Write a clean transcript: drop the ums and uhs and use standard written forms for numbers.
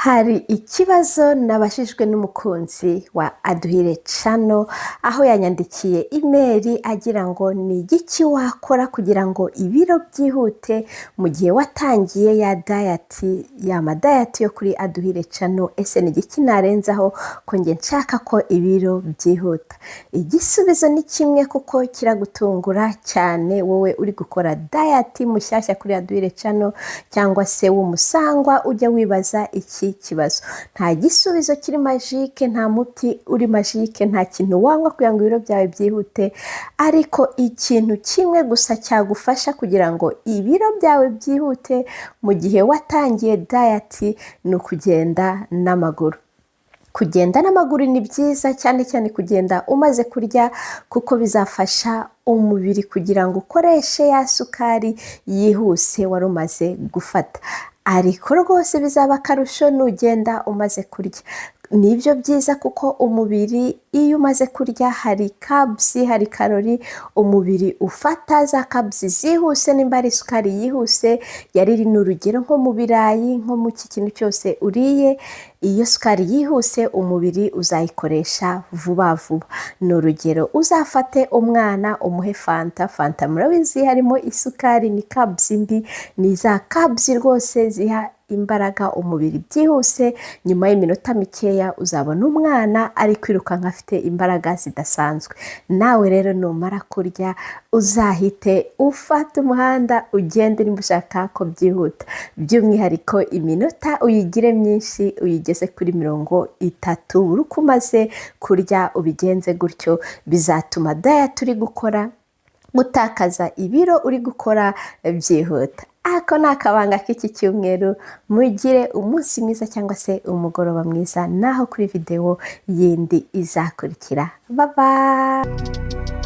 Hari ikibazo nabajijwe n'umukunzi wa Aduhire Channel, aho yanyandikiye email agira ngo ni igiki wakora kugira ngo ibiro byihute mu gihe watangiye ya diet yo kuri Aduhire Channel. Ese ni igiki narenzaho ko nge nshaka ko ibiro byihuta? Igisubizo ni kimwe, kuko kiragutungura cyane wowe uri gukora diet mushyashya kuri Aduhire Channel, cyangwa se w'umusangwa ujya wibaza iki kibazo. Nta gisubizo kiri magique, nta muti uri magique, nta kintu wanywa kugira ngo ibiro byawe byihute, ariko ikintu kimwe gusa cyagufasha kugira ngo ibiro byawe byihute mu gihe watangiye diet ni ukugenda n'amaguru. Kugenda n'amaguru ni byiza, cyane cyane kugenda umaze kurya, kuko bizafasha umubiri kugira ngo ukoreshe ya sukari yihuse wari umaze gufata. Ariko rwose bizaba akarusho nugenda umaze kurya. Nibyo byiza, kuko umubiri iyo umaze kurya hari carbs, hari kalori umubiri ufata. Za carbs zihuse nimba ari isukari yihuse yariri n'urugero nko mu birayi, nko mu kintu cyose uriye, iyo sukari yihuse umubiri uzayikoresha vuba vuba. Ni urugero, uzafate umwana umuhe fanta murabizi harimo isukari, ni carbs mbi, ni za carbs rwose ziha imbaraga umubiri byihuse. Nyuma y'iminota mikeya uzabona umwana ari kwirukanka afite imbaraga zidasanzwe. Nawe rero numara kurya uzahite ufata umuhanda ugende nimba ushaka ko byihuta. By'umwihariko iminota uyigire myinshi, uyigeze kuri 30 uri kumaze kurya, ubigenze gutyo bizatuma diet uri gukora gutakaza ibiro uri gukora byihuta. Ako ni akabanga k'iki cyumweru. Mugire umunsi mwiza cyangwa se umugoroba mwiza, naho kuri video yindi izakurikira. Bye bye.